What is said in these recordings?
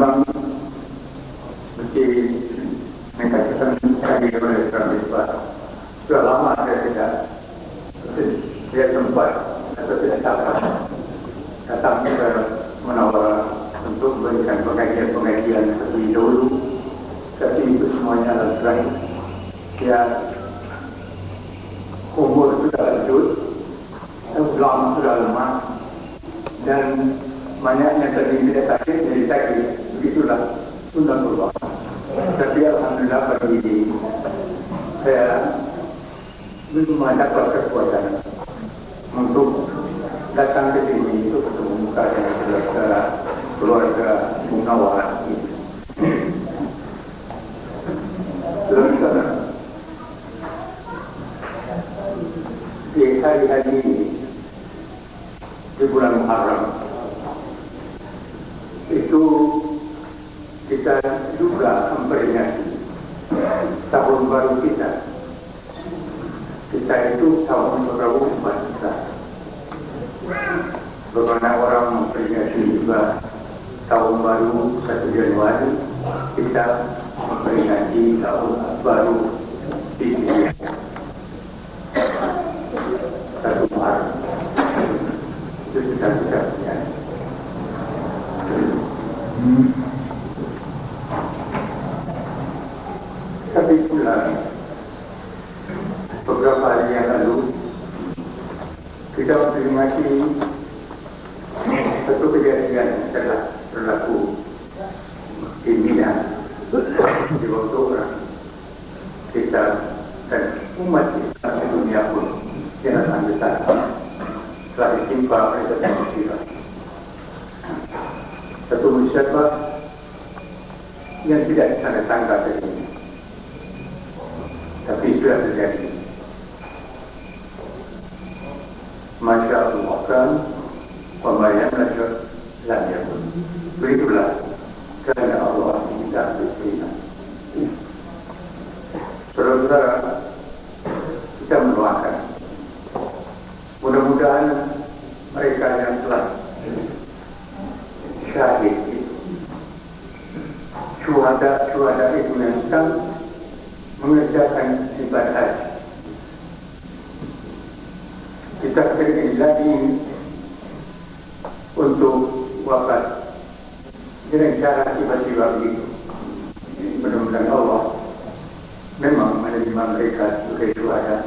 memang mesti mengatakan tadi oleh Prameswar sudah lama saya tidak sempat atau tidak datang ke Menawar untuk memberikan pengajian seperti dahulu, tapi itu semuanya adalah terakhir. Ya, umur sudah lanjut, ulama sudah lemah, dan banyaknya tadi tidak sakit, jadi sakit. Begitulah sunnatullah. Tapi alhamdulillah bagi saya belum mendapat kekuatan untuk datang ke sini untuk bertemu muka dengan keluarga Munawar ini. Saudara, di hari-hari ini di bulan Muharram itu kita juga memperingati tahun baru kita. Kita itu tahun baru umat kita. Bagaimana orang memperingati juga tahun baru 1 Januari, kita memperingati tahun baru Hijriah 1 Maret. Itu kita punya. Tapi pula beberapa hari yang lalu kita memperingati satu kejadian yang telah berlaku di Mina di waktu orang kita dan umat Islam di dunia pun yang akan besar telah ditimpa oleh satu musibah. Satu musibah yang tidak disangka-sangka terjadi, tapi sudah terjadi. Masya Allah kan pembayang lagi pun begitulah karena Allah tidak berterima. Saudara-saudara, kita mendoakan mudah-mudahan mereka yang telah syahid itu, syuhada itu yang sedang mengerjakan ibadah haji. Kita beri lagi untuk wafat dengan cara tiba-tiba begitu. Mudah-mudahan Allah memang menerima mereka sebagai syuhada,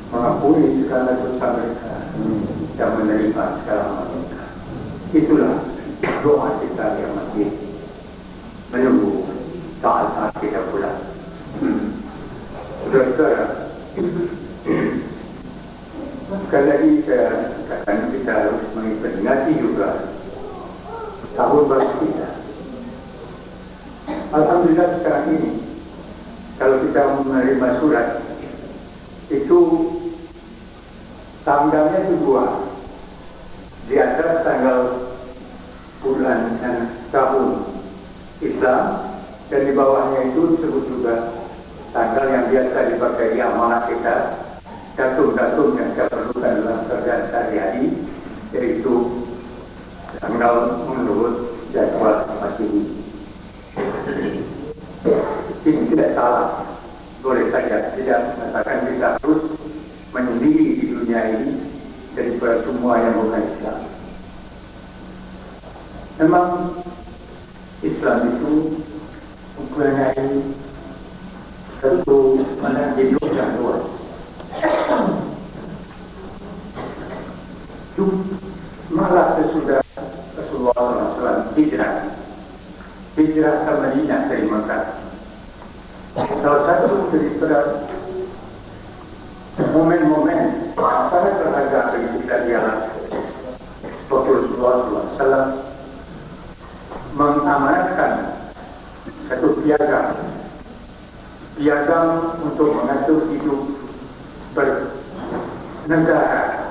mengampuni segala dosa mereka dan menerima segala mereka. Itulah doa kita yang masih menunggu saat-saat kita pulang. Saudara-saudara, sekali lagi saya katakan kita harus memperingati juga tahun baru kita. Alhamdulillah sekarang ini kalau kita menerima surat itu tanggalnya itu 2 di antara tanggal bulan dan tahun Islam, dan di bawahnya itu disebut juga tanggal yang biasa dipakai di amanah kita, datum-datum yang kita perlukan dalam kerjaan sehari-hari, yaitu tanggal menurut jadwal Masehi. Ini tidak salah, boleh saja tidak mengatakan kita harus menyendiri di dunia ini daripada semua yang bukan Islam. Memang Islam itu mempunyai satu mana hidup yang luas. Malah sesudah Rasulullah SAW hijrah ke Madinah dari Mekah, salah satu daripada momen-momen sangat berharga bagi kita ialah Rasulullah SAW mengamanatkan satu piagam untuk mengatur hidup bernegara.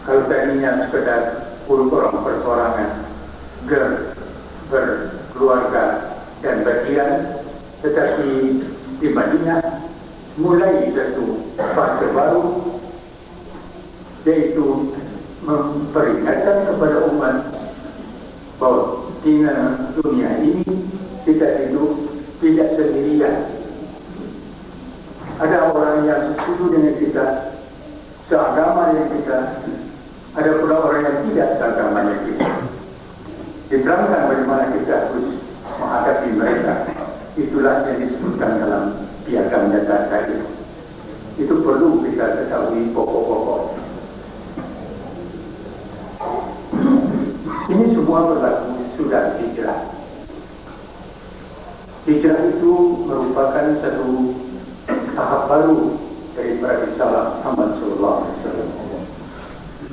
Kalau tadinya sekedar orang persorangan, berkeluarga dan bagian, tetapi di Madinah mulai satu fase baru, yaitu memperingatkan kepada umat Sehingga dunia ini kita hidup tidak sendirian. Ada orang yang setuju dengan kita, seagama dengan kita, ada pula orang yang tidak seagama dengan kita. Diterangkan bagaimana kita harus menghadapi mereka. Itulah yang disebutkan dalam Piagam Jakarta. Itu perlu kita ketahui pokok-pokok. Ini semua berlaku sudah hijrah. Hijrah itu merupakan satu tahap baru daripada risalah Muhammad sallallahu alaihi wasallam.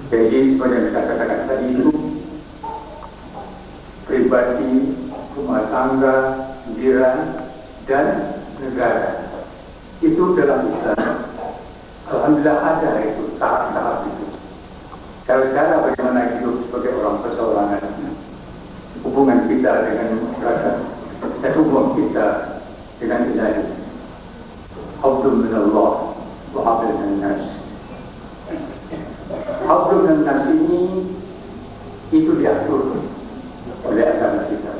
Jadi seperti yang saya katakan tadi itu, pribadi, rumah tangga, jiran, dan negara. Itu dalam Islam, alhamdulillah ada itu tahap-tahap itu. Cara-cara bagaimana hidup sebagai orang perseorangan, hubungan kita dengan masyarakat, dan hubungan kita dengan Ilahi. Hablum minallah wa hablum minannas. Hablum minannas ini itu diatur oleh agama kita.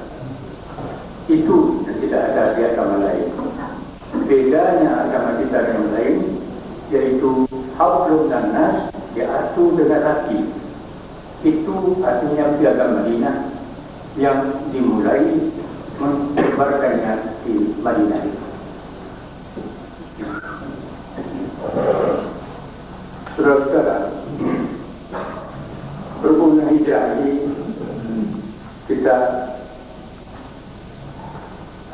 Itu yang tidak ada di agama lain. Bedanya agama kita dengan lain, yaitu hablum minannas diatur dengan hati. Itu artinya Piagam Madinah yang dimulai menyebarkannya di Madinah itu. Saudara-saudara, berhubung hijrah ini, kita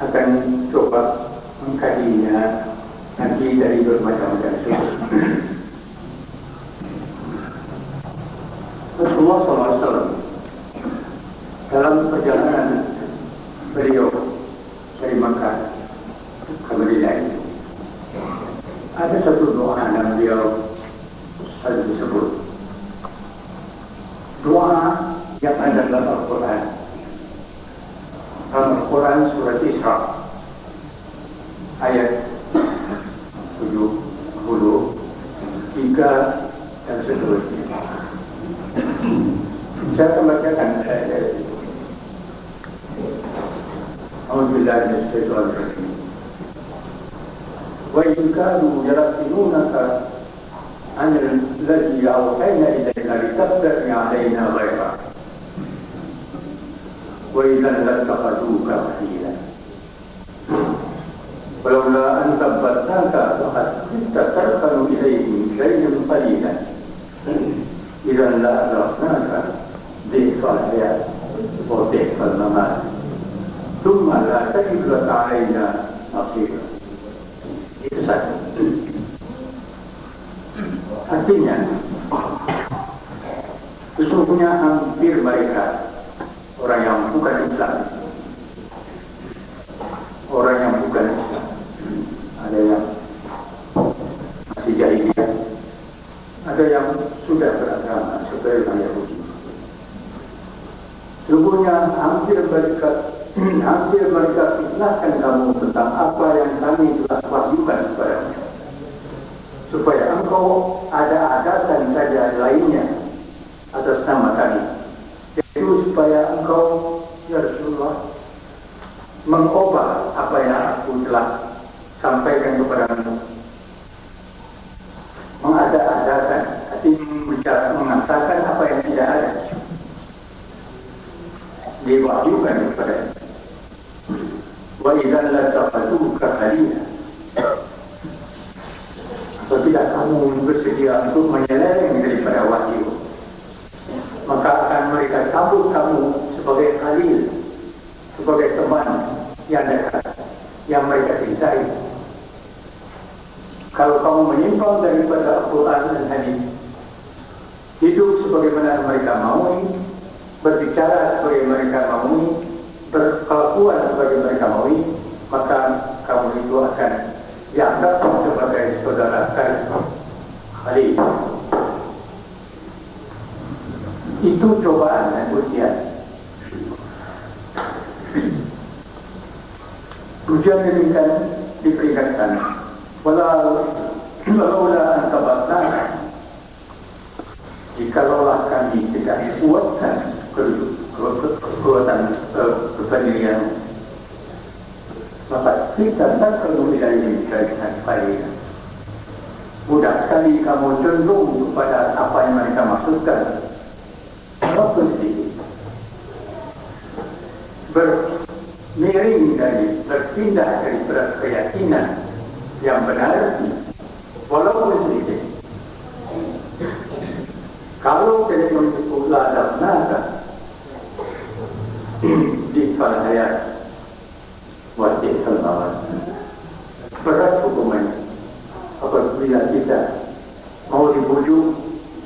akan coba mengkajinya nanti dari bermacam-macam sudut. Rasulullah SAW dalam perjalanan beliau dari Makkah ke Madinah itu, ada satu doa yang beliau selalu disebut. Doa yang ada dalam Al-Quran. Dalam Al-Quran surat Isra ayat 73 dan seterusnya. Saya akan bacakan ayat itu. A'udzubillahi minasyaitonir rajim. Wa in kanu yarafinunaka anil ladzi awhayna ilaika litabtaghi 'alaina ghayra. Wa idzan lattaqaduka khila. Walaula an tabbatnaka faqad tarkanu ilayhim shay'an qalilan. Idzan la adraknaka bi'fal hayat wa bi'fal mamat. Thumma la tajidu laka 'alaina nasira. Itu saja. Artinya, sesungguhnya hampir mereka orang yang bukan Islam, orang yang bukan Islam, ada yang masih jahiliyah, ada yang sudah beragama sebagai orang Yahudi. Sesungguhnya hampir mereka fitnahkan kamu tentang apa yang kami telah wahyukan kepadamu, supaya engkau ada adatan saja lainnya atas nama kami, yaitu supaya engkau, ya Rasulullah, mengubah apa yang aku telah sampaikan kepadamu, mengada-adakan, artinya mengatakan apa yang tidak ada, diwahyukan kepadanya. Wa idzan lattaqaduka khalila. Apabila kamu bersedia untuk menyeleweng daripada wahyu, maka akan mereka sambut kamu sebagai khalil, sebagai teman yang dekat, yang mereka cintai. Kalau kamu menyimpang daripada Al-Quran dan hadis, hidup sebagaimana mereka maui, berbicara sebagai mereka maui, berkelakuan sebagai mereka maui, maka kamu itu akan dianggap sebagai saudara karib, khalil. Itu cobaan dan ujian. Ujian demikian diperingatkan. Walaula antabatna, jikalau kami tidak kuatkan kekuatan kita tak perlu ilaihi sekali. Mudah sekali kamu cenderung kepada apa yang mereka maksudkan. Walaupun sedikit. Bermiring berpindah dari keyakinan yang benar, walaupun sedikit. Kalau kita menyebut ladang naga di hayat wajib salawat, berat hukumannya. Apabila kita mau dibujuk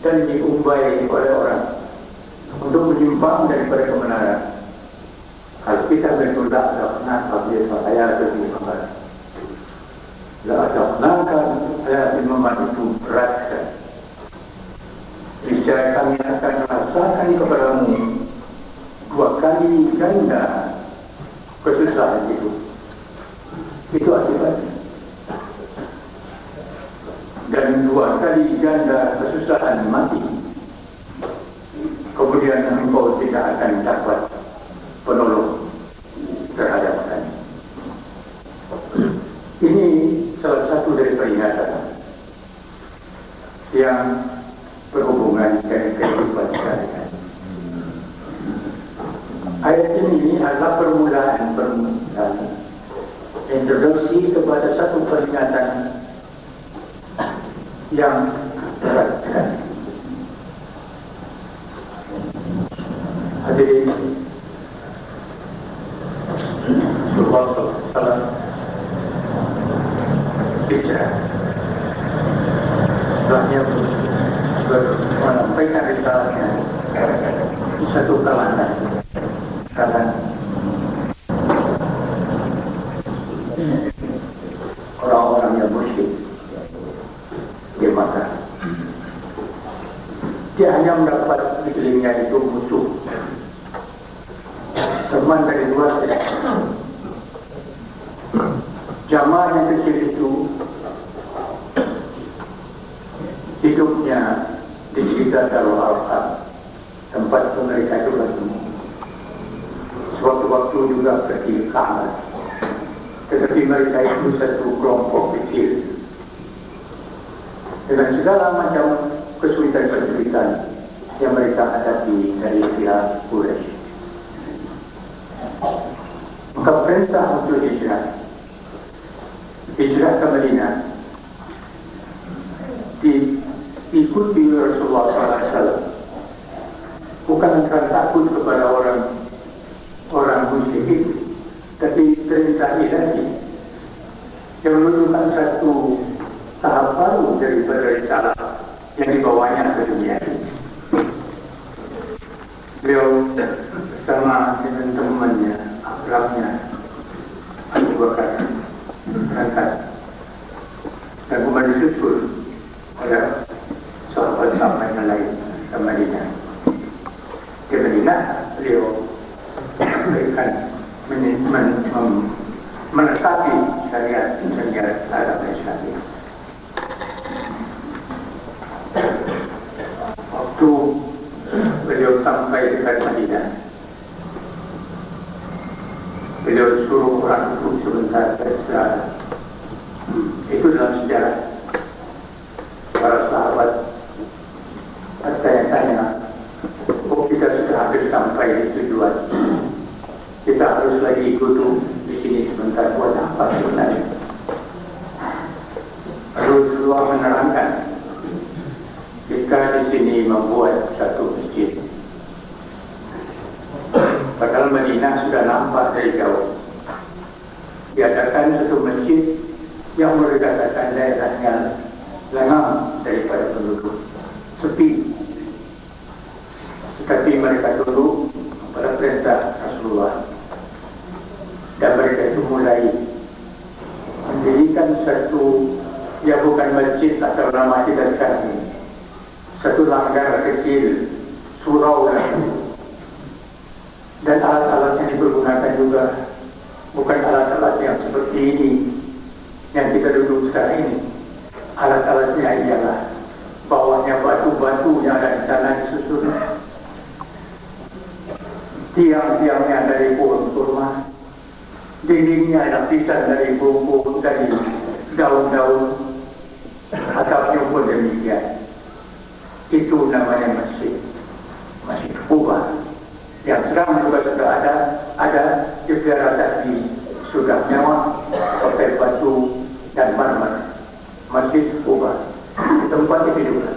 dan diumbai oleh orang untuk menyimpang daripada kebenaran, kalau kita menolak nafkah dia saya lebih berat. Nafkah saya memang itu berat sekali. Niscaya kami akan rasakan kepadamu 2 kali ganda kesusahan itu. Itu akibatnya. Dan 2 kali ganda kesusahan mati. Kemudian engkau tidak akan dapat penolong terhadap kami. Ini salah satu dari peringatan yang berhubungan dengan kehidupan sehari-hari. Ayat ini adalah permulaan introduksi kepada satu peringatan yang berat sekali. Hadirin, Rasulullah SAW bicara, sebabnya menyampaikan risalahnya di satu kalangan orang-orang yang musyrik di Makkah. Dia hanya mendapat di kelilingnya itu musuh, teman dari luar saja. Jamaah yang kecil itu hidupnya di sekitar Darul Arqam, tempat mereka itu bertemu. Sewaktu-waktu juga pergi ke Ka'bah. Tetapi mereka itu satu kelompok kecil dengan segala macam kesulitan-kesulitan yang mereka hadapi dari pihak Quraisy. Maka perintah untuk hijrah ke Madinah diikuti Rasulullah SAW, bukan karena takut kepada orang musyrik, tapi perintah ilahi yang menunjukkan satu tahap baru daripada risalah yang dibawanya ke dunia. Beliau bersama dengan temannya, akrabnya Abu Bakar berangkat dan kemudian disusul oleh sahabat-sahabat yang lain ke Madinah. Di Madinah beliau memberikan menetapi syariat Arab Islam. Waktu beliau sampai dekat Madinah, beliau suruh orang untuk sebentar beristirahat. Itu dalam sejarah. Para sahabat bertanya-tanya, oh kita sudah hampir sampai di tujuan, kita harus lagi duduk di sini sebentar, buat apa sebenarnya? Rasulullah menerangkan, jika di sini membuat satu masjid, padahal Madinah sudah nampak dari jauh, diadakan satu masjid yang merdekakan daerahnya lengang daripada penduduk, sepi. Tetapi mereka tunduk pada perintah Rasulullah dan mereka itu mulai mendirikan satu, ya bukan masjid atau nama kita sekarang ini, satu langgar kecil, surau dan alat-alat yang dipergunakan juga bukan alat-alat yang seperti ini yang kita duduk sekarang ini. Alat-alatnya ialah bawahnya batu-batu yang ada di sana disusun, tiang-tiangnya dari pohon kurma, dindingnya lapisan dari bumbu, dari daun-daun, atapnya pun demikian. Itu namanya masjid Quba. Yang sekarang juga sudah ada juga tadi sudah nyawa pakai batu dan marmer. Masjid Quba tempat itu juga.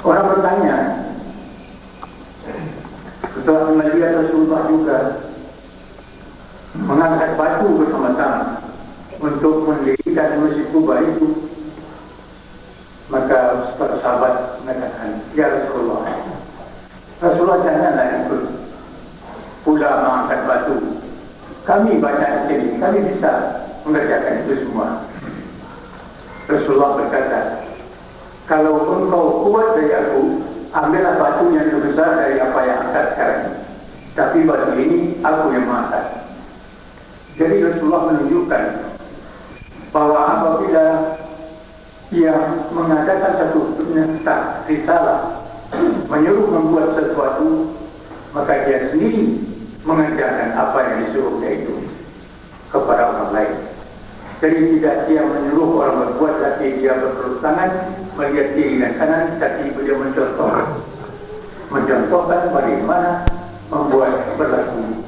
Orang bertanya, setelah melihat Rasulullah juga mengangkat batu bersama-sama untuk mendirikan Masjid Quba itu, maka para sahabat mengatakan, ya Rasulullah janganlah ikut pula mengangkat batu. Kami banyak di sini, kami bisa mengerjakan itu semua. Rasulullah berkata, kalau engkau kuat dari aku, ambillah batu yang lebih besar dari apa yang angkat sekarang. Tapi batu ini aku yang mengangkat. Jadi Rasulullah menunjukkan bahwa apabila ia mengadakan satu perintah risalah, menyuruh membuat sesuatu, maka dia sendiri mengerjakan apa yang disuruh dia itu kepada orang lain. Jadi tidak dia menyuruh orang berbuat, tapi dia berpeluk tangan, melihat kiri dan kanan, tapi beliau mencontohkan bagaimana membuat berlaku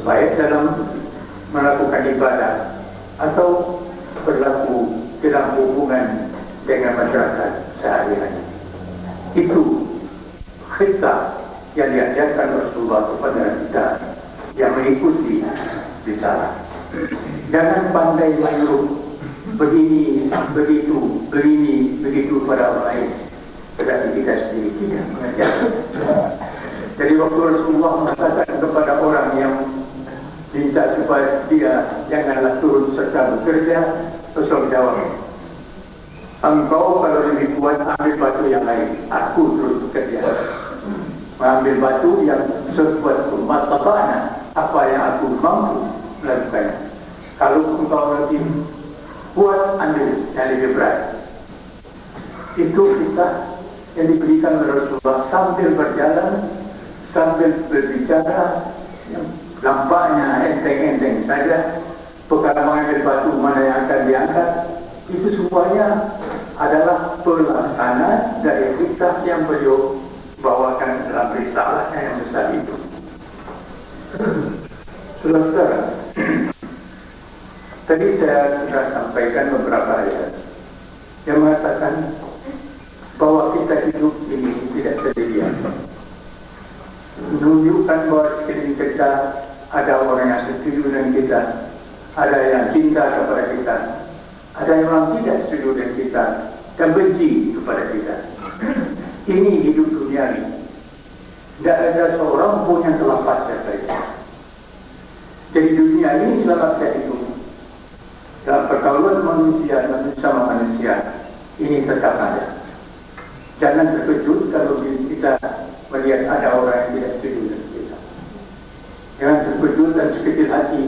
baik dalam melakukan ibadah atau berlaku dalam hubungan dengan masyarakat sehari-hari. Itu khitbah yang diajarkan Rasulullah kepada kita yang mengikuti risalah. Jangan pandai menyuruh begini, begitu, begini, begitu pada orang lain, tetapi kita sendiri tidak mengajarkan. Jadi waktu Rasulullah mengatakan kepada orang yang minta supaya dia janganlah turun serta bekerja, Rasul jawab, engkau kalau lebih kuat ambil batu yang lain, aku terus bekerja. Mengambil batu yang sekuat umat bapaknya, apa yang aku mampu melakukannya. Kalau engkau lebih kuat, ambil yang lebih berat. Itu kita yang diberikan oleh Rasulullah sambil berjalan, sambil berbicara, nampaknya enteng-enteng saja. Perkara mengambil batu mana yang akan diangkat, itu semuanya adalah pelaksanaan dari kitab yang beliau bawakan dalam risalahnya yang besar itu. Saudara, tadi saya sudah sampaikan beberapa ayat yang mengatakan bahwa kita hidup ini tidak sendirian. Menunjukkan bahwa sekeliling kita ada orang yang setuju dengan kita, ada yang cinta kepada kita, ada yang orang tidak setuju dengan kita dan benci kepada kita. Ini hidup dunia ini. Tidak ada seorang pun yang terlepas dari itu. Jadi dunia ini selama saya hidup, dalam pergaulan manusia sama manusia, ini tetap ada. Jangan terkejut kalau kita melihat ada orang yang tidak setuju dengan kita. Jangan terkejut dan sekecil hati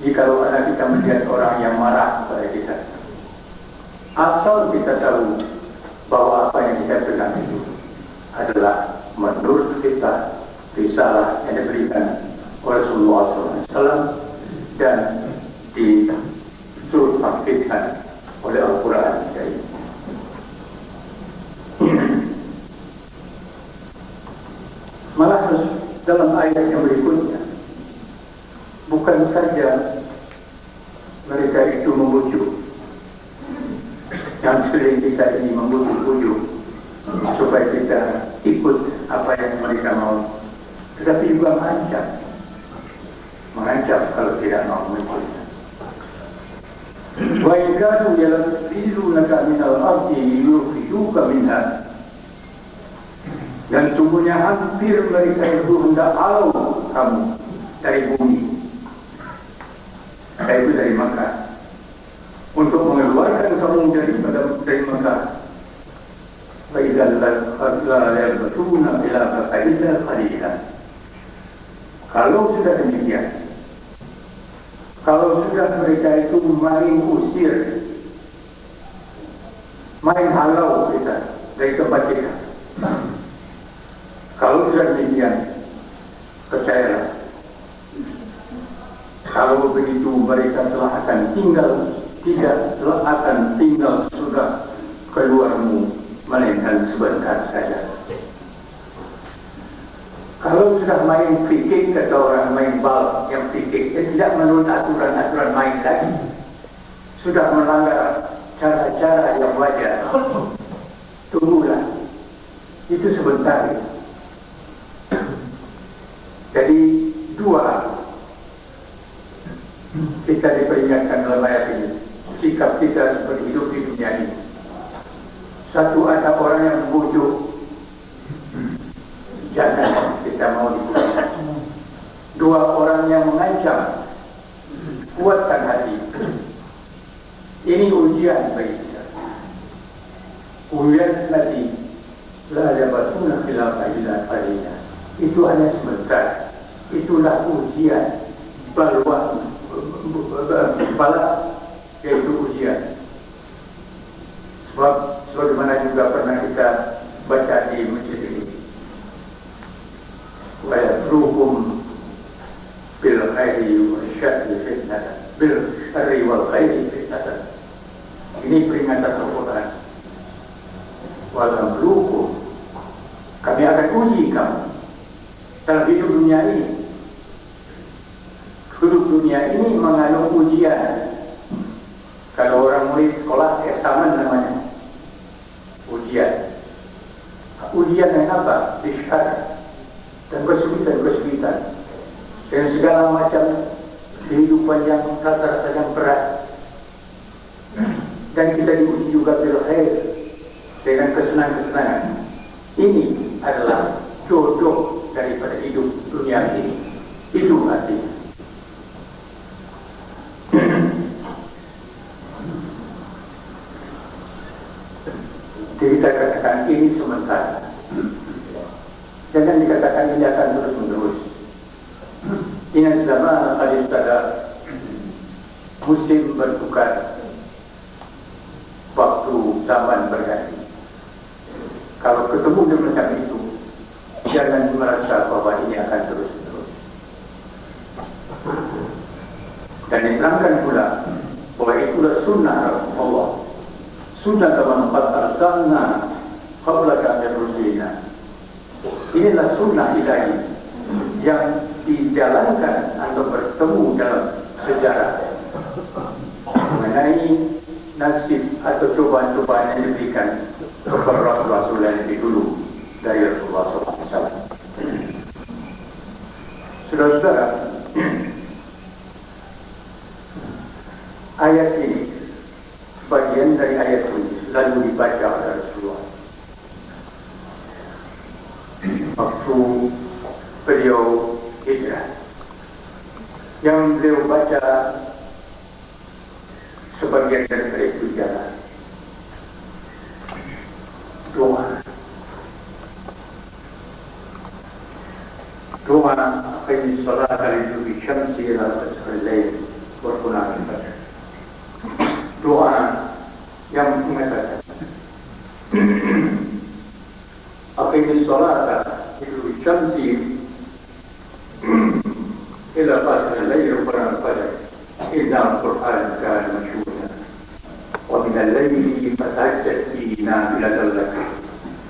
jika ada kita melihat orang yang marah kepada kita. Asal kita tahu bahwa apa yang kita pegang itu adalah menurut kita risalah yang diberikan oleh Rasulullah SAW dan disuruh tampilkan oleh Al-Quran. Malah dalam ayat yang berikutnya, bukan saja mereka itu membujuk, yang sekeliling kita ini membujuk-bujuk supaya kita ikut apa yang mereka mau, tetapi juga mengancam kalau tidak mau mengikutnya. Wa yakadu yalfizunaka minal ardi yukhrijuka minha. Dan sungguhnya hampir mereka itu hendak halau kamu dari bumi, yaitu dari Makkah, untuk mengeluarkan kamu dari Makkah. Faizal la yalbatuna ila fa'ila qalila. Kalau sudah demikian, kalau sudah mereka itu main usir, main halau kita dari tempat kita, kalau sudah demikian, tidak akan tinggal sudah keluarmu melainkan sebentar saja. Kalau sudah main fikih, kata orang main bal yang fikih, tidak menurut aturan-aturan main lagi, sudah melanggar cara-cara yang wajar, tunggulah, itu sebentar. Jadi dua, kita diperingatkan dalam ayat ini, sikap kita seperti hidup di dunia ini. Satu, ada orang yang membujuk, jangan kita mau dibujuk. Dua, orang yang mengancam, kuatkan hati. Ini ujian bagi kita. Ujian nanti, la yabatuna khilafa illa qalila. Itu hanya sebentar. Itulah ujian, balas, yaitu ujian. Sebab sebagaimana juga pernah kita baca di masjid ini, wa yatrukum bil khairi wa syarri fitnatan, bil syarri wal khairi fitnatan. Ini peringatan Al-Quran. Wa nabluukum, kami akan uji kamu dalam hidup dunia ini. Hidup dunia ini mengandung ujian. Kalau orang murid sekolah, eksamen namanya ujian. Ujian yang apa? Isyar dan kesulitan-kesulitan dengan segala macam kehidupan yang rasa-rasa yang berat. Dan kita diuji juga bil khair, dengan kesenangan-kesenangan. Ini adalah jodoh daripada hidup dunia ini. Itu artinya. Jadi kita katakan ini sementara. Jangan dikatakan ini akan terus menerus. Ingat zaman al-istada, musim bertukar, waktu zaman berganti. Kalau ketemu dengan macam itu, jangan merasa bahwa ini akan terus menerus. Dan diterangkan pula bahwa itulah sunnah Allah. Sunnah man qad arsalna qablaka min rusulina. Inilah sunnah ilahi yang dijalankan atau bertemu dalam sejarah mengenai nasib atau cobaan-cobaan yang diberikan kepada Rasul yang lebih dulu dari Rasulullah SAW. Saudara-saudara, ayat ini, bagian dari ayat ini selalu dibaca oleh Rasulullah waktu beliau hijrah. Yang beliau baca sebagian dari itu jalan doa ini salat al-Jubi Syamsi ila Al-Lail wa Qunah al-Fajr. Doa yang mengatakan aqimi sholata li syamsi ila al-layl wa al-fajr inna al-Qur'an kana mashhura wa min al-layli fatahajjat bihi nafilatan lak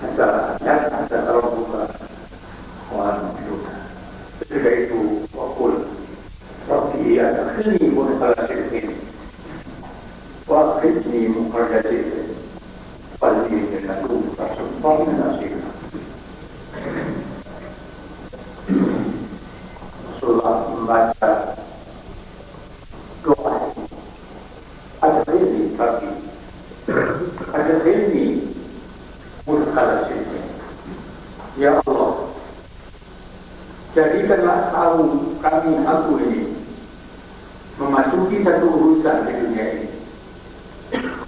hatta yab'atha rabbuka wa al-mashhura. Ketika itu waqul rabbi adkhilni mudkhala sidqin wa akhrijni mukhraja sidqin walli min ladunka sultanan nasira. Rasulullah membaca doa ada ini tapi ada ini mudkhala sidqin. Ya Allah, jadikanlah aku ini memasuki satu urusan di dunia ini.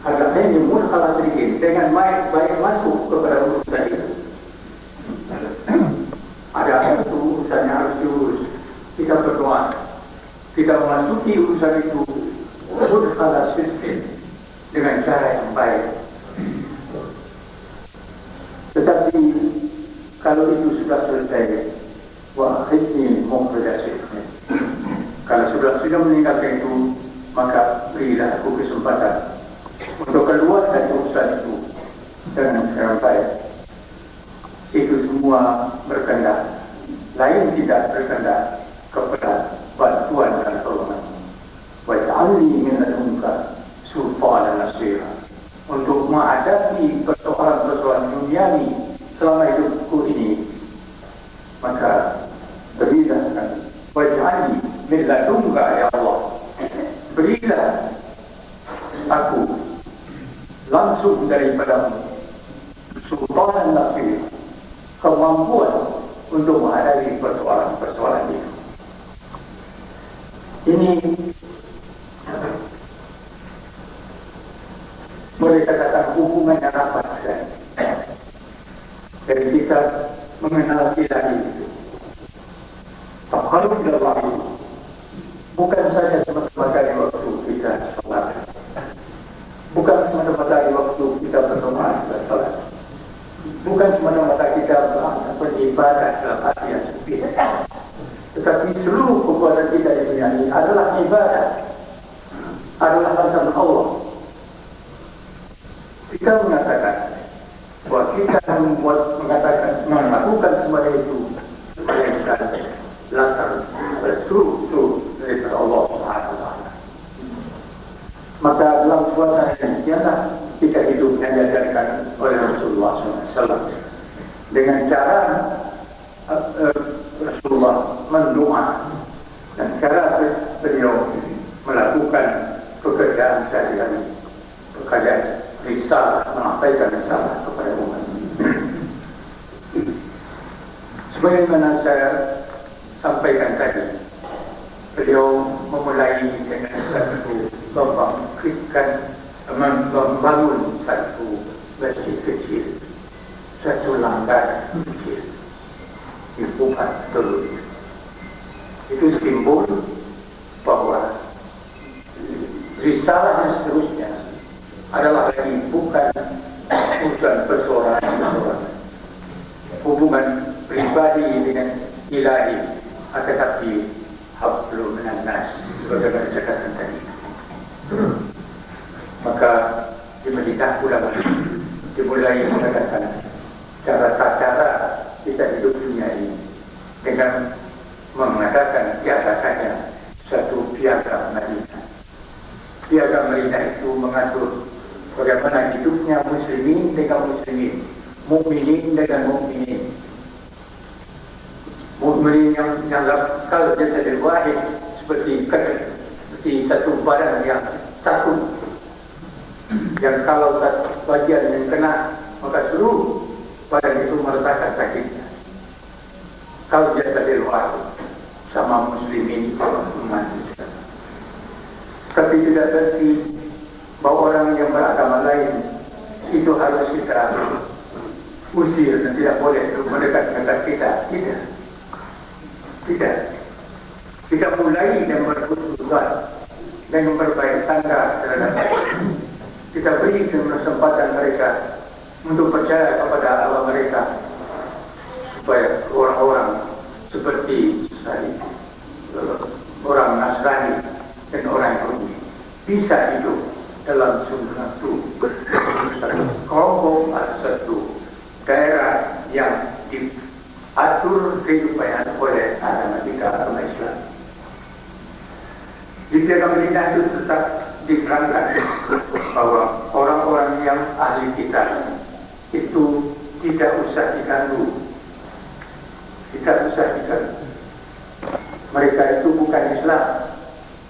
Agar ini mudkhala sidqin, dengan baik masuk kepada urusan itu. Ada satu urusan yang harus diurus, kita berdoa, kita memasuki urusan itu mudkhala sidqin, dengan cara yang baik. Tetapi kalau itu sudah selesai, wa akhrijni mukhraja sidqin, kalau sudah meninggalkan itu, maka berilah aku kesempatan untuk keluar dari urusan itu dengan baik. Itu semua berkehendak, lain tidak berkehendak kepada bantuan dan pertolongan. Waj'alni min ladunka sultanan nasira, untuk menghadapi persoalan-persoalan duniawi selama hidupku ini, maka berilah kami. Waj'alni min ladunka, ya Allah, berilah aku langsung daripadamu sultanan nasira, kemampuan untuk menghadapi persoalan-persoalan itu. Ini boleh katakan hubungan yang rapat sekali. Jadi kita mengenal ilahi itu. Taqarrub ila Allah bukan saja semata-mata di waktu kita sholat, bukan semata-mata di waktu kita berdoa dan sholat, bukan semata-mata kita beribadah dalam hati yang sepi, tetapi seluruh kekuatan kita di dunia ini adalah ibadah, adalah tentang Allah. Kita mengatakan bahwa kita melakukan semua itu melainkan latar bersuruh daripada Allah Subhanahu wa Ta'ala. Maka dalam suasana yang biasa kita hidup yang diajarkan oleh Rasulullah SAW dengan cara Rasulullah mendoa dan cara beliau melakukan pekerjaan sehari-hari, pekerjaan risalah, menyampaikan risalah kepada umat. Sebagaimana saya sampaikan tadi, beliau memulai dengan satu membangun satu masjid kecil, satu langgar kecil di Pukat Teluk. Itu simbol bahwa risalah yang seterusnya adalah lagi bukan persoalan hubungan pribadi dengan ilahi, tetapi hablum minan nas, sebagaimana dikatakan tadi. Maka dimulai ulama dimulai mengatakan cara kita hidup dunia ini dengan mengatakan tiadakannya satu piagam Madinah. Piagam Madinah itu mengatur bagaimana hidupnya muslimin dengan muslimin, mukminin dengan mukminin, mukminin yang kalau jadi wahid seperti satu badan yang satu, yang kalau bagian yang kena maka seluruh badan itu merasakan sakitnya. Kalau dia jadi wahid sama muslimin umat Islam. Tapi tidak berarti bahwa orang yang beragama lain itu harus kita usir dan tidak boleh mendekat kita. Tidak. Kita mulai dan berhubungan dan memperbaiki tangga terhadap mereka. Kita beri kesempatan mereka untuk percaya kepada Allah mereka, supaya orang-orang seperti orang Nasrani dan orang Yahudi bisa hidup dalam satu kelompok atau satu daerah yang diatur kehidupan oleh agama kita, agama Islam. Di dalam Madinah itu tetap diterangkan bahwa orang-orang yang ahli kita itu tidak usah diganggu, mereka itu bukan Islam,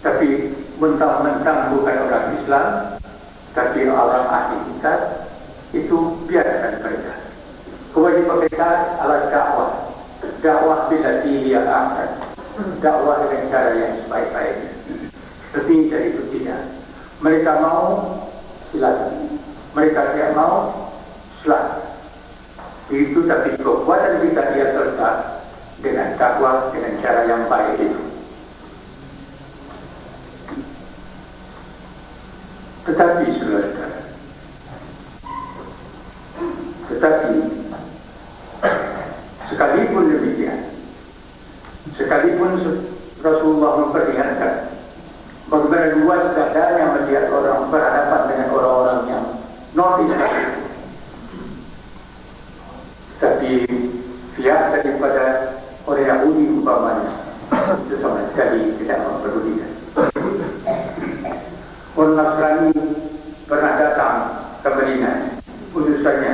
tapi mentang-mentang bukan orang Islam, tapi orang ahli kita, itu biarkan mereka. Kewajiban kita adalah dakwah bila dia akan dakwah dengan cara yang sebaik-baiknya. Lebih dari itu tidak. Mereka mau silakan, mereka tidak mau silakan. Itu tapi kekuatan kita dia terletak dengan dakwah dengan cara yang baik itu. Tetapi saudara, sekalipun demikian, sekalipun Rasulullah memperlihatkan bagaimana luas pihak daripada orang Yahudi umpamanya itu sama sekali tidak mempedulikan. Orang Nasrani pernah datang ke Madinah, utusannya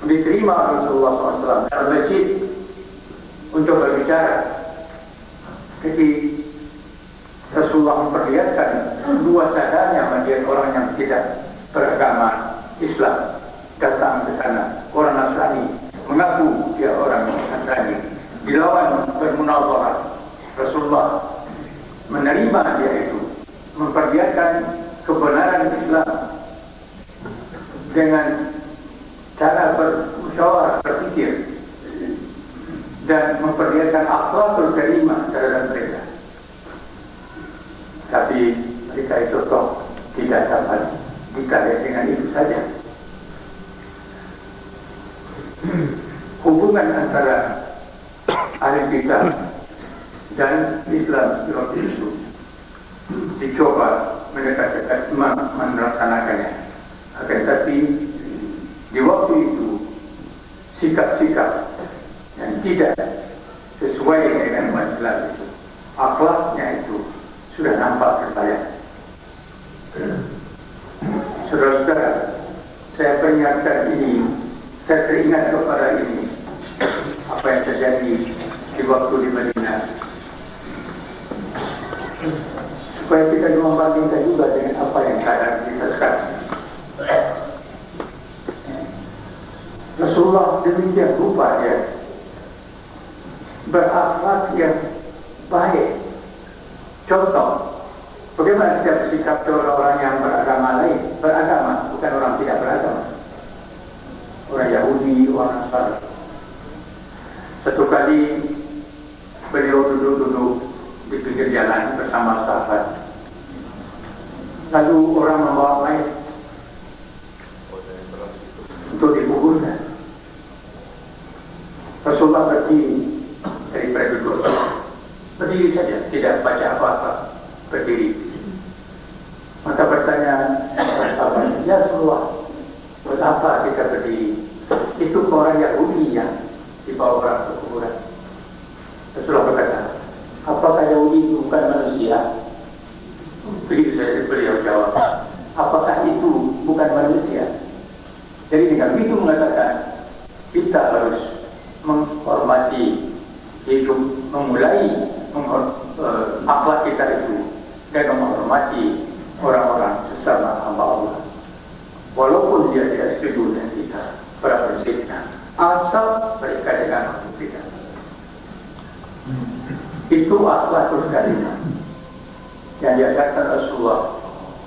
diterima Rasulullah SAW dalam masjid untuk berbicara. Jadi Rasulullah memperlihatkan luas dadanya melihat orang yang tidak beragama Islam datang ke sana. Orang Nasrani mengaku dia orang Nasrani, dilawan bermunazarah. Rasulullah menerima dia itu, memperlihatkan kebenaran Islam dengan cara bermusyawarah, berpikir, dan memperlihatkan akhlakul karimah terhadap mereka. Tapi mereka itu toh tidak dapat dikaya dengan itu saja. Hubungan antara ahli kitab dan Islam waktu itu dicoba mendekat-dekat melaksanakannya. Akan tetapi di waktu itu sikap-sikap yang tidak sesuai dengan umat Islam itu, akhlaknya itu sudah nampak terbayang. Saudara-saudara, saya peringatkan ini, saya teringat kepada ini, apa yang terjadi di waktu di Madinah, supaya kita membandingkan juga dengan apa yang keadaan kita sekarang. Rasulullah demikian rupa dia berakhlak yang baik. Contoh, bagaimana setiap sikap orang-orang yang beragama lain, beragama, bukan orang tidak beragama, orang Yahudi, orang Nasrani. Satu kali beliau duduk-duduk di pinggir jalan bersama sahabat, lalu orang membawa mayat untuk dikuburkan. Rasulullah berdiri dari duduk, berdiri saja, tidak baca apa-apa, berdiri. Maka bertanya sahabat, ya Rasulullah, buat apa kita berdiri? Itu orang Yahudi yang dibawa orang ke kuburan. Rasulullah berkata, apakah Yahudi itu bukan manusia? Beliau jawab, apakah itu bukan manusia? Jadi dengan itu mengatakan kita harus menghormati hidup, memulai akhlak kita itu dan menghormati orang-orang sesama hamba Allah, walaupun dia tidak setuju dengan kita berprinsipnya, asal mereka dengan maksud kita. Itu akhlakul karimah yang diajarkan Rasulullah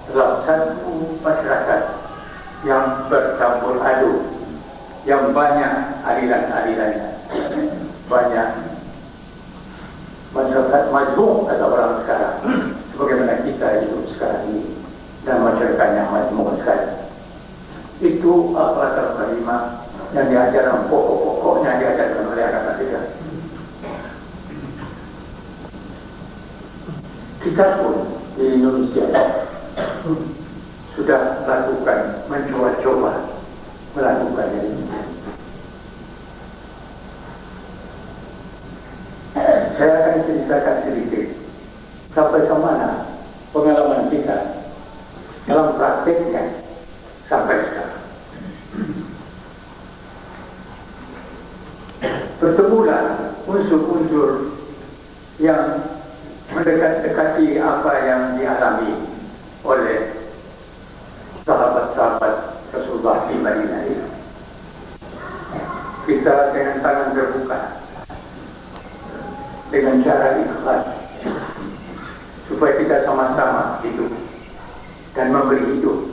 dalam satu masyarakat yang bercampur aduk, yang banyak aliran-alirannya, banyak masyarakat majmuk kata orang sekarang, sebagaimana kita hidup sekarang ini dan masyarakat yang majmuk sekarang. Itu akhlakul karimah yang diajarkan, pokok-pokoknya diajarkan oleh anak kita. Kita pun di Indonesia sudah melakukan, mencoba-coba melakukan ini. Saya akan ceritakan sedikit sampai ke mana pengalaman kita dalam prakteknya sampai sekarang. Bertemulah unsur-unsur yang mendekat-dekati apa yang dialami oleh sahabat-sahabat Rasulullah di Madinah ini. Kita dengan tangan terbuka, dengan cara ikhlas, supaya kita sama-sama hidup dan memberi hidup,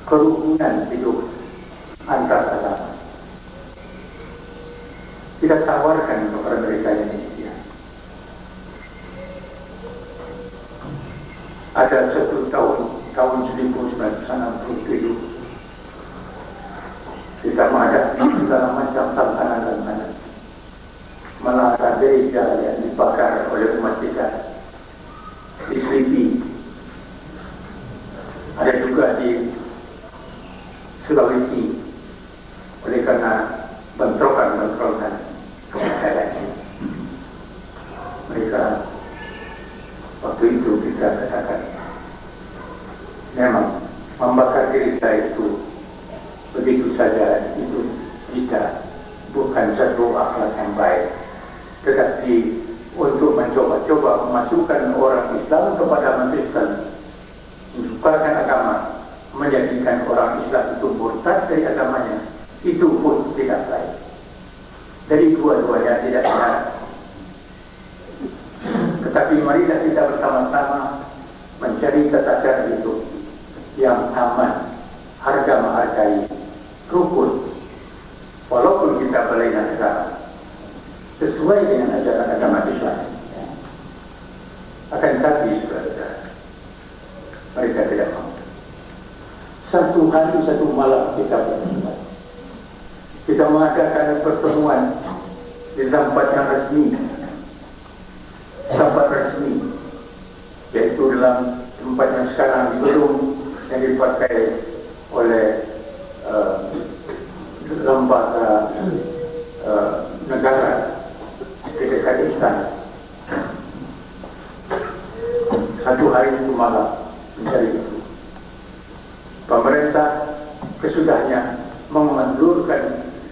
kerukunan hidup antar agama. Kita tawarkan kepada mereka yang demikian. Ada satu tahun 1967 kita menghadapi segala macam tantangan-tantangan, melanggar gereja yang dibakar oleh umat kita di Selipi, ada juga di Sulawesi oleh karena bentrok itu tidak baik. Jadi dua-duanya tidak benar. Tetapi marilah kita bersama-sama mencari tata cara hidup yang aman, harga menghargai, rukun, walaupun kita berlainan agama, sesuai dengan ajaran agama Islam. Akan tetapi, saudara, mereka tidak mau. Satu hari, satu malam kita bertemu. Kita mengadakan pertemuan di tempat yang resmi, tempat resmi, yaitu dalam tempat yang sekarang di gedung yang dipakai oleh lembaga negara di dekat istana. Satu hari itu malam mencari itu. Pemerintah kesudahnya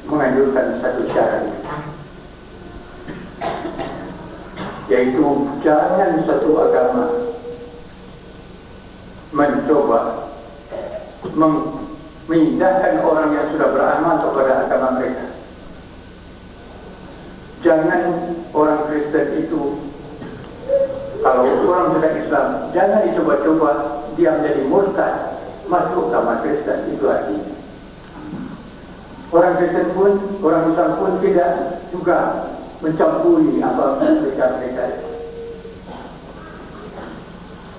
menganjurkan satu cara, yaitu jangan satu agama mencoba memindahkan orang yang sudah beramal kepada agama mereka. Jangan orang Kristen itu, kalau orang sudah Islam, jangan dicoba-coba dia menjadi murtad masuk agama Kristen. Itu artinya orang Kristen pun, orang Islam pun tidak juga mencampuri apa mereka.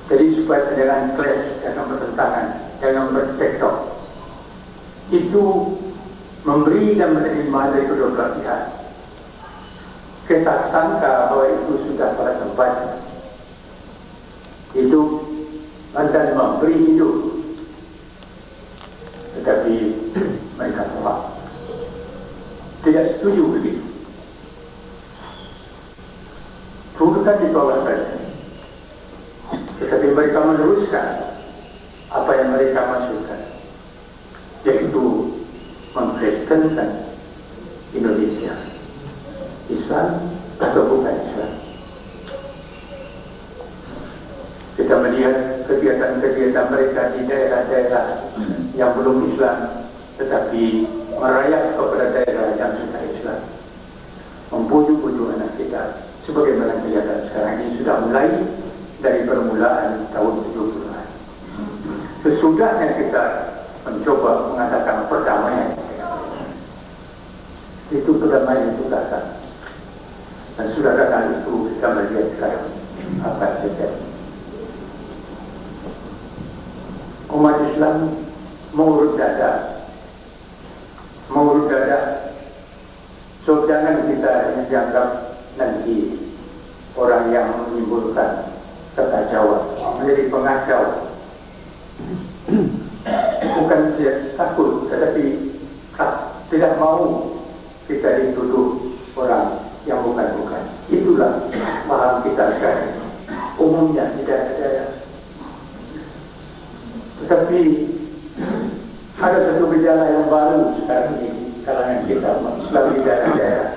Jadi supaya jangan clash, jangan bertentangan, jangan bercekcok. Itu memberi dan menerima dari kedua belah pihak. Kita sangka bahwa itu sudah pada tempatnya. Hidup dan memberi hidup. Tetapi mereka tolak. Tidak setuju begitu. Bukan ditolak saja. Tetapi mereka meneruskan apa yang mereka masukkan, yaitu mengkristenkan Indonesia. Islam atau bukan Islam. Kita melihat kegiatan-kegiatan mereka di daerah-daerah yang belum Islam, tetapi merayap kepada daerah yang sudah Islam, membujuk-bujuk anak kita. Sebagaimana kelihatan sekarang ini sudah mulai dari permulaan tahun 70-an. Sesudahnya kita mencoba mengadakan perdamaian. Itu perdamaian itu datang. Dan sudah datang itu kita melihat sekarang apa yang terjadi. Umat Islam mengurut dada. So jangan kita dianggap nanti orang yang menimbulkan kekacauan, menjadi pengacau. Bukan dia takut, tetapi tidak mau kita dituduh orang yang bukan-bukan. Itulah paham kita sekarang. Umumnya tidak ada. Tetapi ada satu gejala yang baru sekarang di kalangan kita, Islam di daerah-daerah,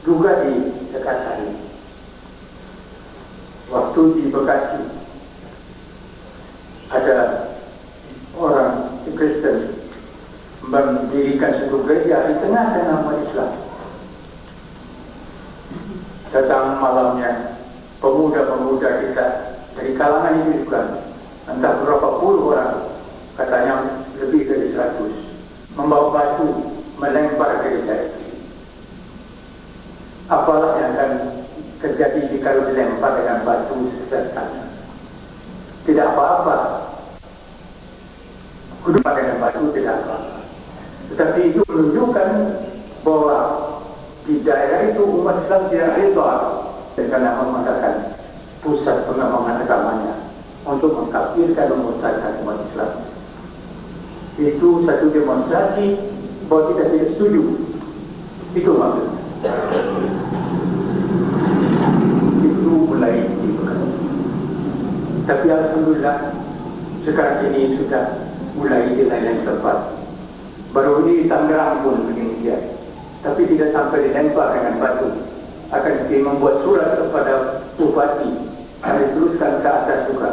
juga di dekat sana. Waktu di Bekasi ada orang Kristen mendirikan satu gereja di tengah-tengah umat Islam. Datang malamnya pemuda-pemuda kita dari kalangan ini juga, entah berapa puluh orang, katanya lebih dari 100, membawa batu melempar gereja itu. Apalah yang akan terjadi jika dilempar dengan batu sederhana? Tidak apa-apa. Kudupa dengan batu tidak apa-apa. Tetapi itu menunjukkan bahwa di daerah itu umat Islam tidak rela dengan mengadakan pusat pengembangan agamanya untuk mengkafirkan memurtadkan umat Islam. Itu satu demonstrasi bahwa kita tidak setuju. Itu maksudnya. Itu mulai dibuka. Tapi alhamdulillah sekarang ini sudah mulai di lain tempat. Baru ini Tangerang pun demikian. Tapi tidak sampai dilempar dengan batu. Akan membuat surat kepada bupati dan diteruskan ke atas juga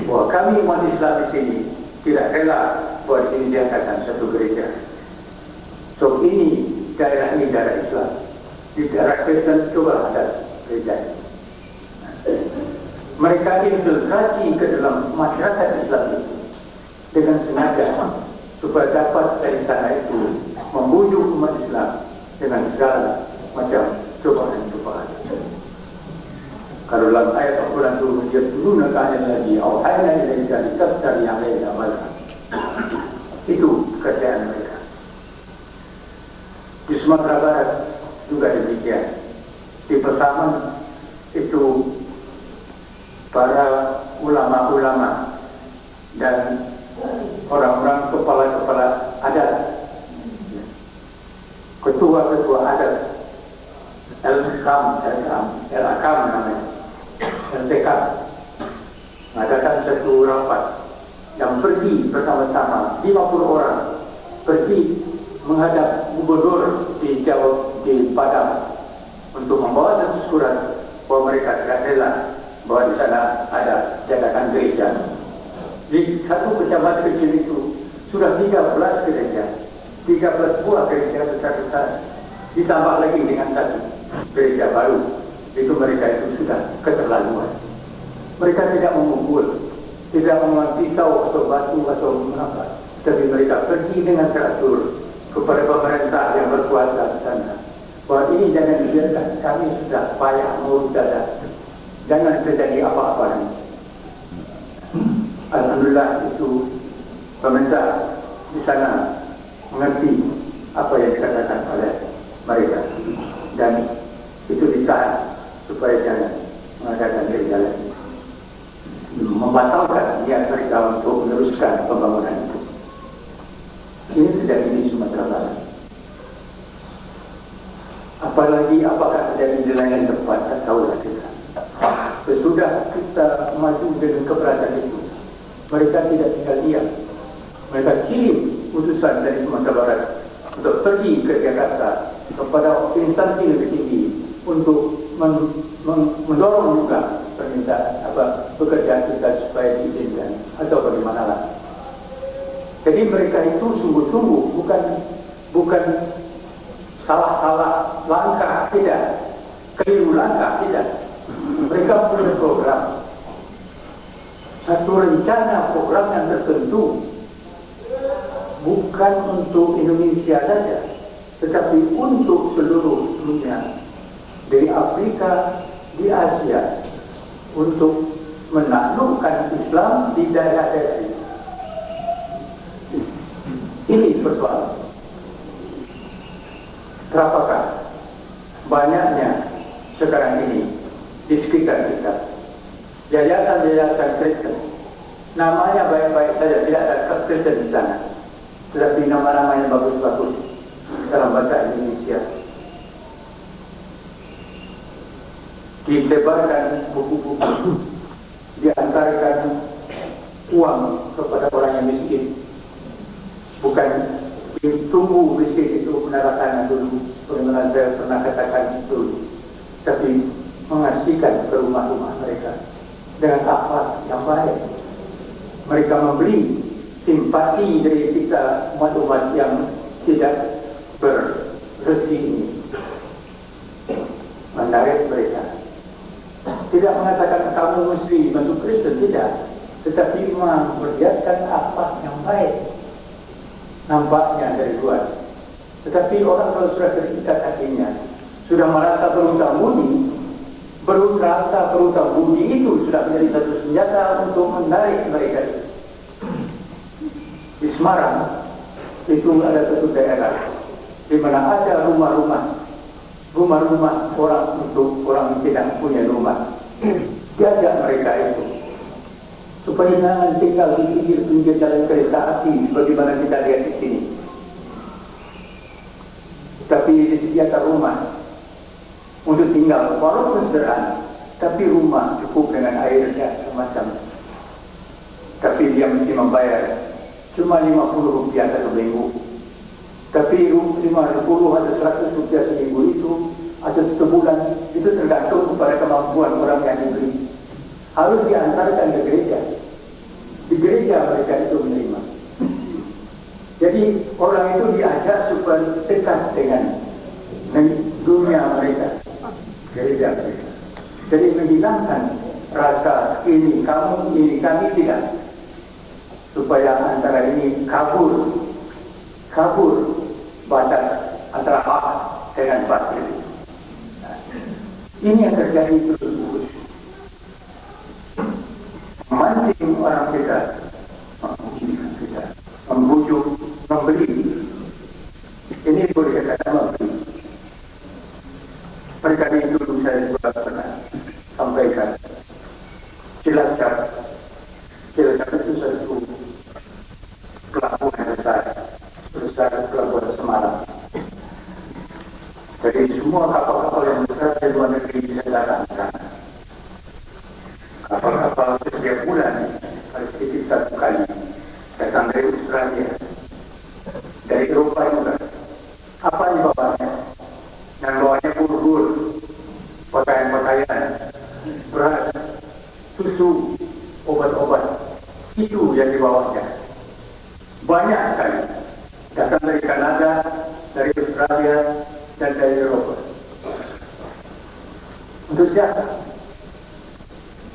bahwa kami umat Islam di sini tidak rela bahwa di sini diadakan satu gereja. So daerah ini daerah Islam. Di daerah Kristen coba ada gereja. Mereka infiltrasi ke dalam masyarakat Islam itu dengan sengaja supaya dapat dari sana itu membujuk umat Islam dengan segala macam cobaan-cobaan. Kalau dalam ayat Al-Quran itu menjadikan kalian lagi, awhayna ilaika litabtali alaina malha. Itu kerjaan mereka. Di Sumatera Barat juga demikian. Di Pasaman itu para ulama-ulama dan orang-orang kepala-kepala adat, ketua-ketua adat, LAKAM namanya, LTK, mengadakan satu rapat yang pergi bersama-sama 50 orang pergi menghadap gubernur di Jawa, di Padang, untuk membawa satu surat bahwa mereka tidak rela bahwa di sana ada jadakan gereja. Di satu kecamatan kecil itu sudah 13 gereja, 13 buah gereja besar-besar, ditambah lagi dengan satu gereja baru. Itu mereka itu sudah keterlaluan. Mereka tidak memukul, tidak membuat pisau atau batu atau apa, tapi mereka pergi dengan teratur kepada pemerintah yang berkuasa di sana, bahwa ini jangan dibiarkan, kami sudah payah mengurus dada, jangan terjadi apa-apa lagi. Alhamdulillah itu pemerintah di sana mengerti apa yang dikatakan oleh mereka dan itu ditahan supaya jangan mengadakan gereja lagi, membatalkan niat mereka untuk meneruskan pembangunan itu. Ini terjadi di Sumatera Barat. Apalagi apakah terjadi di lain tempat, tak tahulah kita. Sesudah kita maju dengan keberadaan itu, mereka tidak tinggal diam. Mereka kirim utusan dari Sumatera Barat untuk pergi ke Jakarta kepada instansi lebih tinggi untuk mendorong juga permintaan pekerjaan kita supaya diizinkan atau bagaimanalah. Jadi mereka itu sungguh-sungguh bukan salah langkah, tidak, keliru langkah, tidak. Mereka punya program, satu rencana program yang tertentu, bukan untuk Indonesia saja, tetapi untuk seluruh dunia, dari Afrika, di Asia, untuk menaklukkan Islam di daerah-daerah ini. Ini persoalan. Berapakah banyaknya sekarang ini di sekitar kita yayasan-yayasan Kristen, namanya baik-baik saja, tidak ada Kristen di sana, tetapi nama-namanya bagus-bagus dalam bahasa Indonesia. Disebarkan buku-buku, diantarkan uang kepada orang yang miskin, bukan ditunggu miskin itu menarakannya dulu, bagaimana saya pernah katakan dulu, tapi mengasihkan ke rumah-rumah mereka dengan akhlak yang baik. Mereka membeli simpati dari kita umat-umat yang tidak berrezeki ini, menarik mereka. Tidak mengatakan kamu mesti masuk Kristen, tidak, tetapi memperlihatkan akhlak yang baik nampaknya dari luar. Tetapi orang kalau sudah terikat hatinya, sudah merasa berhutang budi itu sudah menjadi satu senjata untuk menarik mereka. Di Semarang itu ada satu daerah di mana ada rumah-rumah orang untuk orang yang tidak punya rumah. Diajak mereka itu supaya jangan tinggal di pinggir jalan kereta api sebagaimana kita lihat di sini, tapi disediakan rumah untuk tinggal, walaupun sederhana, tapi rumah cukup dengan airnya semacam. Tapi dia mesti membayar cuma 50 rupiah satu minggu. Tapi 50 atau 100 rupiah seminggu itu atau sebulan itu tergantung kepada kemampuan orang yang diberi. Harus diantarkan ke gereja. Di gereja mereka itu menerima. Jadi orang itu diajak supaya dengan dunia mereka, gereja mereka. Jadi menghilangkan rasa ini kamu, ini kami, tidak. Supaya antara ini kabur batas antara hak dengan batil. Ini yang terjadi terus. Memancing orang kita, membujuk, membeli. Ini boleh dikatakan membeli. Mereka itu saya juga pernah sampaikan. Cilacap itu satu pelabuhan besar pelabuhan Semarang. Jadi semua kapal-kapal yang besar di luar negeri bisa datangkan. Kapal-kapal setiap bulan harus sedikit 1 kali datang dari Australia, dari Eropa juga. Apa yang bawanya? Yang bawanya bur-bur, pakaian-pakaian, beras, susu, obat-obat. Itu yang dibawanya. Banyak sekali. Datang dari Kanada, dari Australia, dan dari Eropa. Untuk siapa?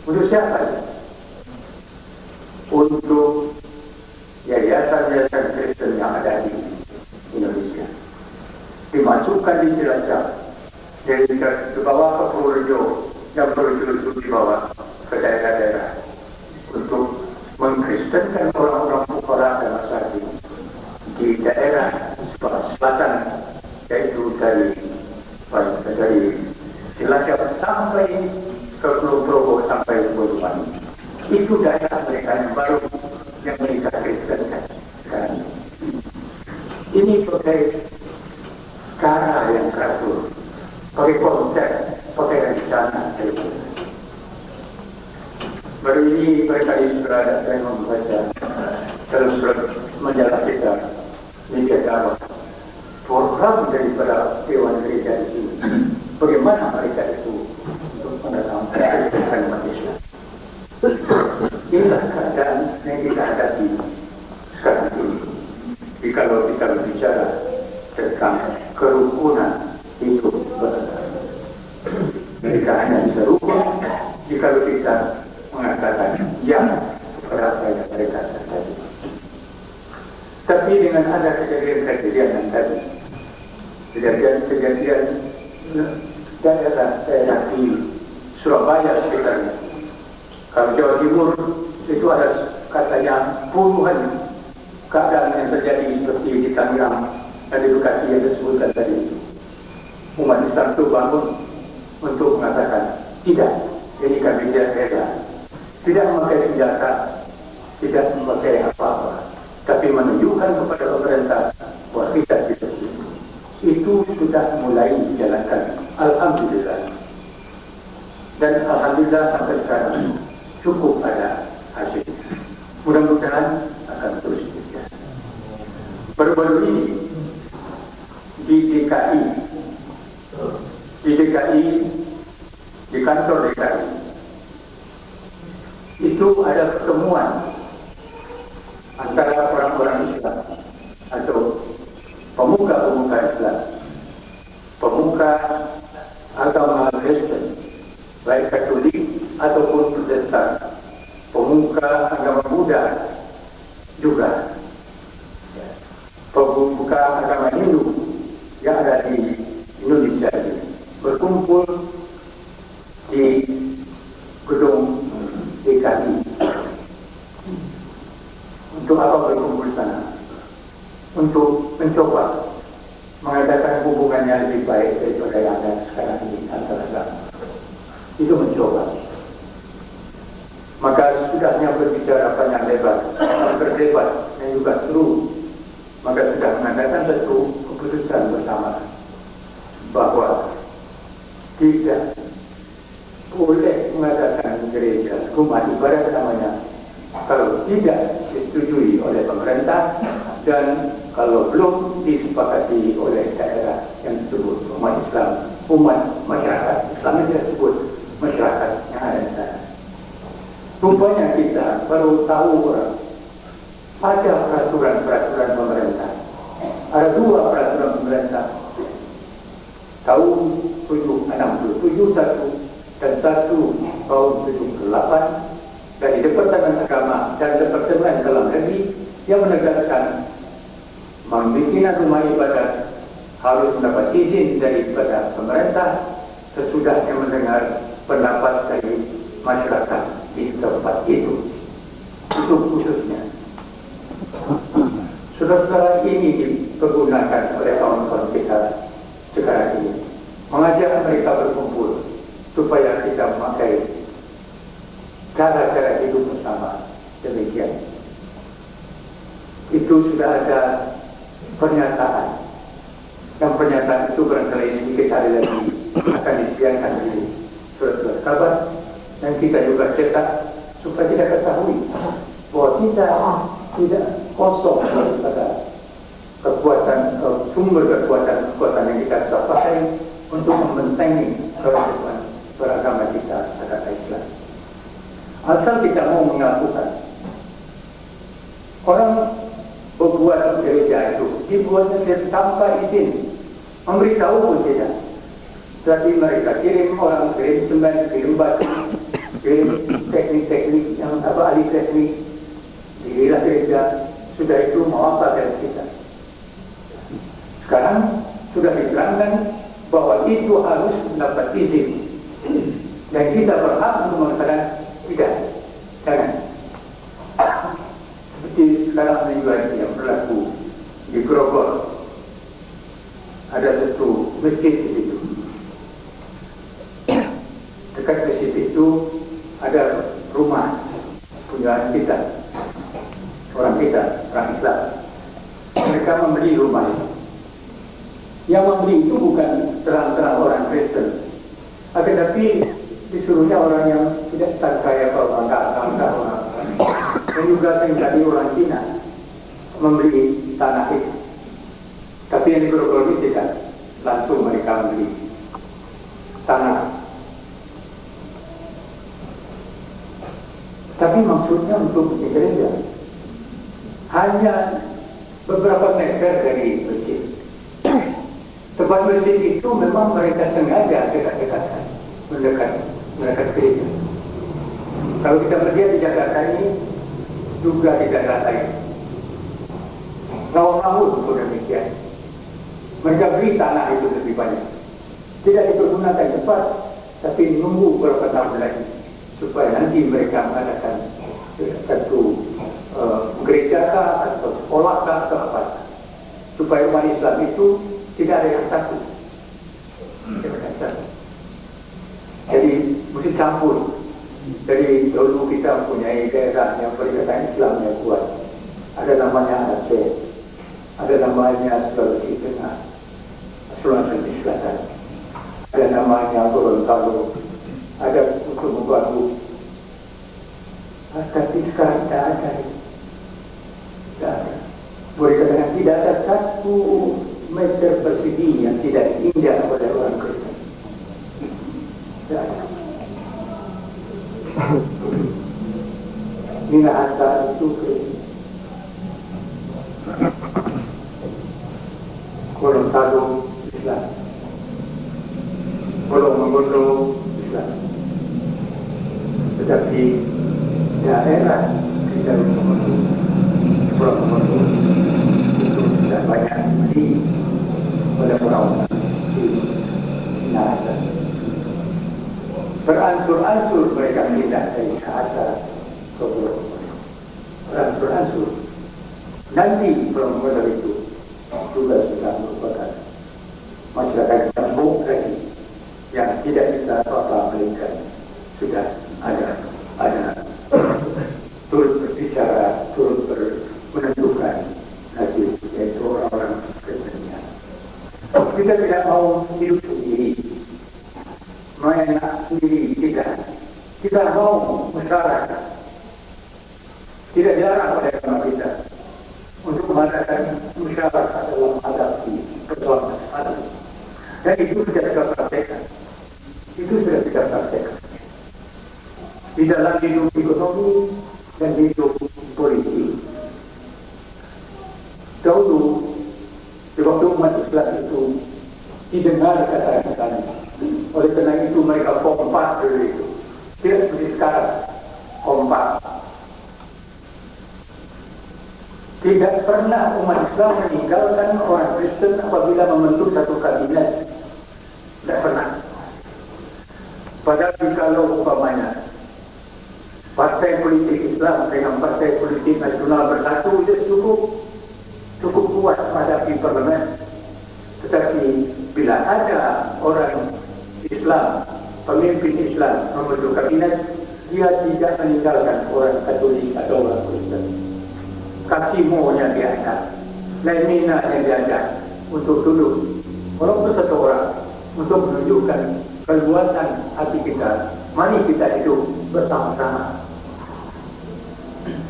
Untuk siapa? Untuk yayasan-yayasan Kristen yang ada di Indonesia. Dimasukkan di Cilacap, jadi dibawa ke Purworejo, yang Purworejo itu dibawa ke daerah-daerah untuk mengkristenkan orang-orang fukara dan masyarakat di daerah selatan, yaitu dari Cilacap sampai ke Pulau Progo sampai ke Banyuwangi. Itu daerah mereka yang baru yang mereka kristenkan sekarang. Ini pakai cara yang teratur, pakai konsep, pakai rencana. Baru ini mereka sudah saya membaca dalam surat majalah kita, media dakwah, program daripada Dewan Gereja di sini. Bagaimana mereka itu untuk menanamkan umat Islam. Inilah keadaan yang kita hadapi sekarang ini. Jadi kalau kita berbicara tentang kerukunan hidup bersama, mereka hanya bisa rukun jika kita mengatakan ya kepada apa yang mereka terjadi. Tapi dengan ada kejadian-kejadian yang tadi, kejadian daerah di Surabaya sekitarnya. Kalau Jawa Timur itu ada katanya puluhan keadaan yang terjadi seperti di Tangerang dan di Bekasi yang disebutkan tadi. Umat Islam itu bangun untuk mengatakan tidak, ini kami tidak memakai senjata, tidak memakai apa-apa, tapi menunjukkan kepada pemerintah bahwa kita tidak. Itu sudah mulai dijalankan. Alhamdulillah. Dan alhamdulillah sampai sekarang cukup ada hasil. Mudah-mudahan akan terus berjalan. Baru-baru ini di DKI, di kantor DKI, itu ada pertemuan antara orang-orang Islam atau pemuka-pemuka Islam, pemuka agama Kristen, baik Katolik ataupun Protestan, pemuka agama Buddha juga, pemuka agama Hindu yang ada di Indonesia ini berkumpul di gedung DKI. Untuk apa berkumpul di sana? Untuk mencoba mengadakan hubungan yang lebih baik daripada yang ada sekarang ini antara agama. Itu mencoba. Maka sudahnya berbicara panjang lebar, berdebat yang juga seru, maka sudah mengadakan satu keputusan bersama bahwa tidak boleh mengadakan gereja rumah ibadah namanya kalau tidak disetujui oleh pemerintah dan kalau belum disepakati oleh daerah yang disebut umat Islam, umat masyarakat Islam yang disebut masyarakat yang ada di sana. Rupanya kita baru tahu orang ada peraturan-peraturan pemerintah. Ada 2 peraturan pemerintah tahun 767 satu dan satu tahun 78 dari Departemen Agama dan Departemen Dalam Negeri yang menegaskan membuat rumah ibadah harus mendapat izin daripada pemerintah sesudahnya mendengar pendapat dari masyarakat di tempat itu. Itu khususnya. Saudara-saudara, ini dipergunakan oleh kawan-kawan kita sekarang ini, mengajak mereka berkumpul supaya kita memakai cara-cara hidup bersama demikian. Itu sudah ada pernyataan, dan pernyataan itu barangkali sedikit hari lagi akan disediakan di surat-surat kabar, dan kita juga cetak supaya kita ketahui bahwa kita tidak kosong daripada kekuatan, sumber kekuatan yang kita bisa pakai untuk membentengi kehidupan beragama kita agama Islam. Asal kita mau melakukan. Orang berbuat gereja itu dibuatnya tanpa izin, memberitahu pun tidak. Jadi mereka kirim orang, kirim semen, kirim batu, kirim teknik-teknik yang ahli teknik, dirilah gereja. Sudah itu mau apa dari kita? Sekarang sudah diterangkan bahwa itu harus mendapat izin, dan kita berhak untuk mengatakan tidak, jangan. Seperti sekarang juga yang berlaku di Grogol, ada satu masjid di situ. Dekat masjid itu ada rumah punya kita, orang Islam. Mereka membeli rumah itu. Yang membeli itu bukan terang-terang orang Kristen, akan tapi disuruhnya orang yang tidak terkaya kalau bangga orang, dan juga menjadi orang Cina membeli tanah itu. Tapi yang di Grogol ini tidak langsung mereka membeli tanah. Tapi maksudnya untuk gereja hanya beberapa meter dari masjid. Tempat masjid itu memang mereka sengaja dekat-dekatan, mendekat gereja. Kalau kita melihat di Jakarta ini juga di daerah lain, Rawamangun pun demikian. Mereka beli tanah itu lebih banyak, tidak dipergunakan cepat, tapi menunggu beberapa tahun lagi supaya nanti mereka mengadakan satu gereja atau sekolah atau apa, supaya umat Islam itu tidak ada yang satu. Jadi mesti campur. Jadi dulu kita mempunyai daerah yang perikatan Islam yang kuat. Ada namanya Aceh, ada namanya Sulawesi Tengah, Sulawesi Selatan, ada namanya Gorontalo, ada Gunung Baru. Tapi sekarang tidak ada. Tidak ada. Boleh katakan tidak ada satu meter persegi yang tidak diinjak oleh orang Kristen. Tidak ada. Minahasa itu Kristen, Gorontalo Islam, Mongondo Islam. Tetapi daerah di dalam Mongondo itu tidak banyak di pada orang di Minahasa. Beransur-ansur mereka pindah dari Minahasa ke Mongondo. Beransur-ansur. Nanti Mongondo itu juga sudah merupakan masyarakat kampung lagi yang tidak bisa apa-apa, melainkan sudah ada turut berbicara, turut menentukan hasil, yaitu orang-orang Kristennya. Kita tidak mau hidup sendiri, menak sendiri, kita mau masyarakat. Tidak dilarang pada agama kita untuk mengadakan masyarakat dalam menghadapi persoalan masalah. Dan itu sudah kita praktekkan. Di dalam hidup ekonomi dan hidup politik. Dahulu, di waktu umat Islam itu didengar kata-katanya. Oleh karena itu mereka kompak dulu itu. Tidak seperti sekarang kompak. Tidak pernah umat Islam meninggalkan orang Kristen apabila membentuk satu kabinet. Tidak pernah. Padahal kalau umpamanya partai politik Islam dengan partai politik nasional bersatu itu cukup kuat menghadapi parlemen. Tetapi bila ada orang Islam, pemimpin Islam membentuk kabinet, dia tidak meninggalkan orang Katolik atau orang Kristen. Kasimonya diajak, Leninanya diajak untuk duduk, walaupun satu orang, untuk menunjukkan keluasan hati kita. Mari kita hidup bersama-sama.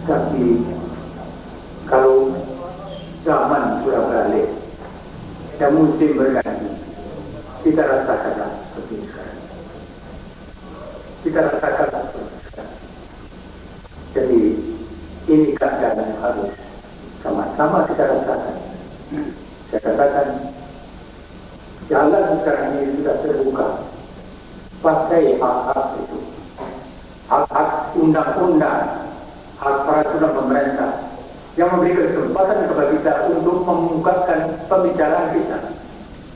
Tapi kalau zaman sudah beralih dan musim berganti, kita rasakan seperti sekarang. Kita rasakan seperti sekarang. Jadi ini keadaan yang harus sama-sama kita rasakan. Saya katakan jalan sekarang ini sudah terbuka. Pakai hak-hak itu, hak-hak undang-undang, hak peraturan pemerintah yang memberi kesempatan kepada kita untuk mengungkapkan pembicaraan kita,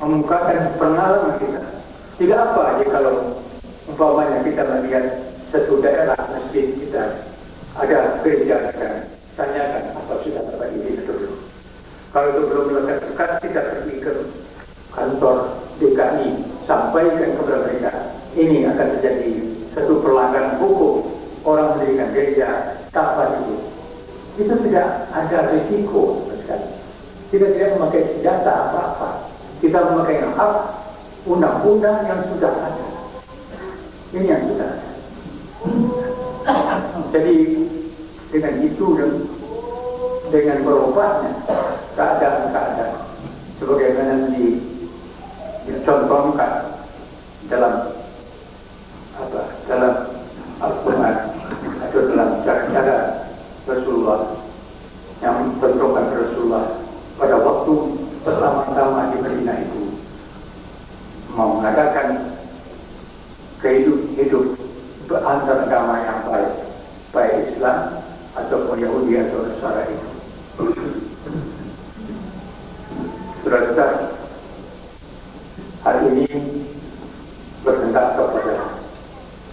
mengungkapkan pengalaman kita. Tidak apa aja kalau umpamanya kita melihat satu daerah masjid kita ada gereja sekarang, tanyakan apa sudah terjadi itu dulu. Kalau itu belum lekat, kita pergi ke kantor DKI, sampaikan kepada mereka, ini akan terjadi satu pelanggaran hukum, orang mendirikan gereja tanpa itu. Itu tidak ada risiko sekali. Kita tidak memakai senjata apa-apa. Kita memakai hak undang-undang yang sudah ada. Ini yang sudah ada. Jadi dengan itu dan dengan berubahnya keadaan-keadaan sebagaimana dicontohkan dalam Al-Quran atau dalam cara-cara Rasulullah yang bentrokan Rasulullah pada waktu pertama-tama di Madinah itu mau mengadakan hidup berantara agama yang baik Islam ataupun Yahudi atau Nasara itu. Saudara-saudara, hal ini berhentak kepada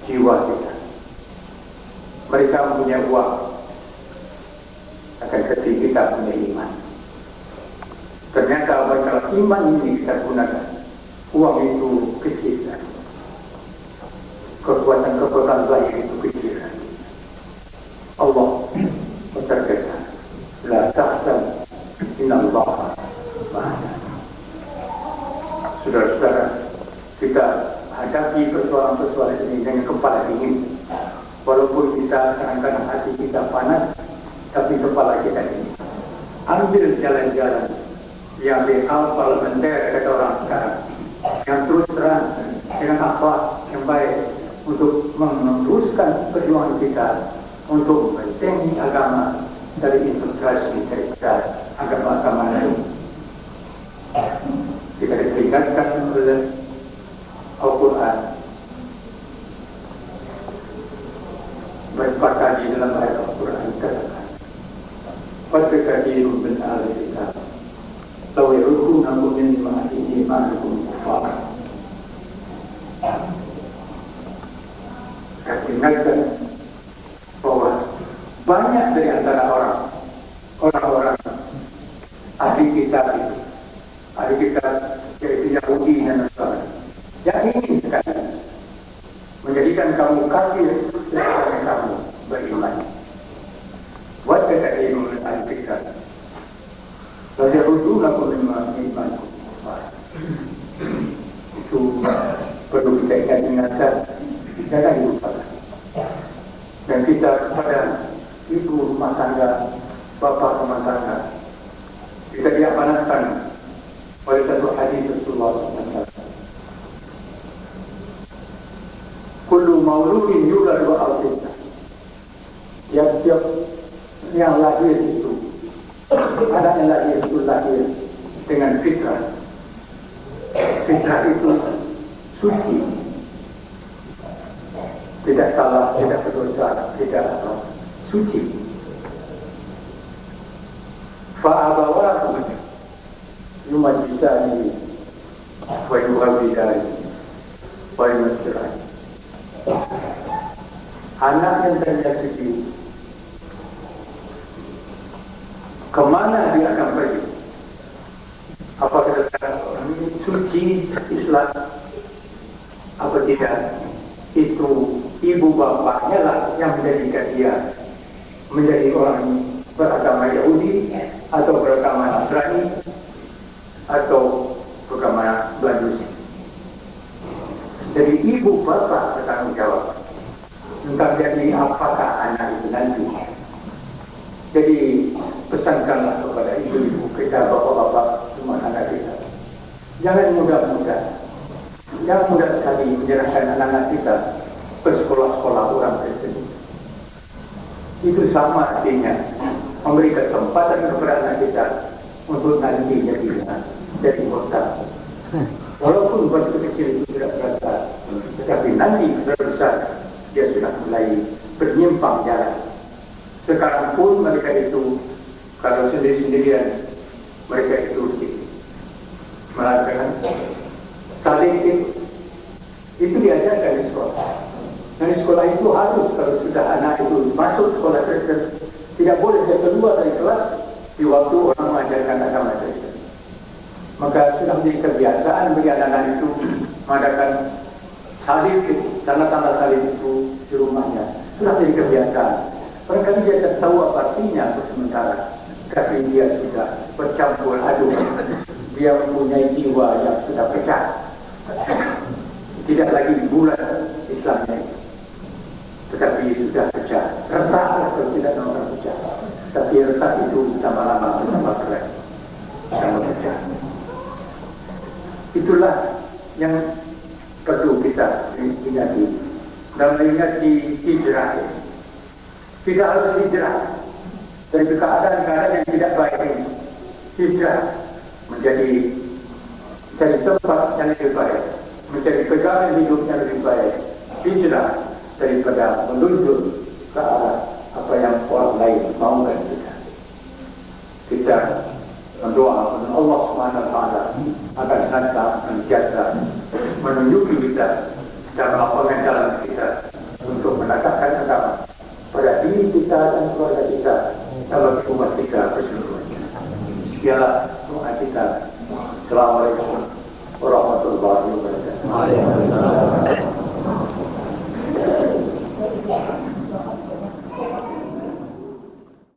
jiwa kita. Mereka mempunyai uang, akan ketika kita punya iman. Ternyata kalau iman ini kita gunakan, uang itu kecil. Kekuatan baik itu kecil. Allah berkata, la tahzan innallaha ma'ana. Saudara-saudara, kita hadapi persoalan-persoalan ini dengan kepala dingin. Walaupun kita kadang-kadang hati kita panas, tapi kepala kita dingin. Ambil jalan-jalan yang legal parlementer kata orang sekarang, yang terus terang dengan akhlak yang baik untuk meneruskan perjuangan kita untuk membentengi agama dari infiltrasi daripada agama-agama lain. Kita diperingatkan oleh Al-Quran berapa kali dalam ayat Al-Quran dikatakan, "Qad katsirun min ahli kitab law yaruddunakum min ba'di imanikum kuffara." Kita ingatkan bahwa banyak dari antara orang-orang ahli kitab itu, ahli kitab yaitu Yahudi dan Nasrani, yang ingin sekali menjadikan kamu kafir setelah kamu beriman. Buat kata-kata min ahli kitab law yaruddunakum min imanikum kuffara. Itu perlu kita ingatkan, jangan dilupakan. Dan kita kepada ibu rumah tangga, bapak rumah tangga, kita diamanatkan oleh satu hadis Rasulullah SAW. Kullu mauludin yuladu ala fitrah. Tiap-tiap yang lahir itu, anak yang lahir itu lahir dengan fitrah. fitrah itu suci, tidak salah, tidak berdosa, tidak apa, suci. Fa'abawahu yumajisani wa yuhawidani wa yumasirani. Anak yang terlihat suci, kemana dia akan pergi? Apakah orang ini suci Islam? Apa tidak? Itu ibu bapaknya lah yang menjadikan dia menjadi orang beragama Yahudi atau beragama Nasrani atau beragama Majusi. Jadi ibu bapak bertanggung jawab tentang jadi apakah anak itu nanti. Jadi pesankanlah kepada ibu-ibu kita, bapak-bapak, semua anak kita, jangan mudah-mudah, jangan mudah sekali menyerahkan anak-anak kita ke sekolah-sekolah orang Kristen. Itu sama artinya memberi kesempatan kepada anak kita untuk nanti jadi kota. Walaupun waktu kecil itu tidak berasa, tetapi nanti besar dia sudah mulai menyimpang jalan. Sekarang pun mereka itu kalau sendiri-sendirian mereka itu melakukan saling itu diajarkan di sekolah. Dan di sekolah itu harus, kalau sudah anak itu masuk sekolah Kristen, tidak boleh dia keluar dari kelas di waktu orang mengajarkan agama Kristen. Maka sudah menjadi kebiasaan bagi anak-anak itu mengadakan salib, tanda-tanda salib itu di rumahnya. Sudah menjadi kebiasaan. Barangkali dia tak tahu apa artinya untuk sementara, tapi dia sudah bercampur aduk. Dia mempunyai jiwa yang sudah pecah. Tidak lagi bulat Islamnya, tetapi sudah pecah. Retaklah kalau tidak orang pecah. Tapi retak itu lama-lama bertambah keras, tambah pecah. Itulah yang perlu kita ingati. Dan mengingat di hijrah. Tidak harus hijrah dari keadaan-keadaan yang tidak baik ini. Hijrah menjadi cari tempat yang lebih baik, mencari pegangan hidup yang lebih baik. Hijrah daripada menuju ke arah apa yang orang lain mahukan kita. Kita berdoa kepada Allah Subhanahu Wa Taala agar senantiasa menunjuki kita dan melakukan jalan kita untuk menegakkan agama pada diri kita dan keluarga kita dalam umat kita keseluruhannya. Sekianlah doa kita. Assalamualaikum warahmatullahi wabarakatuh.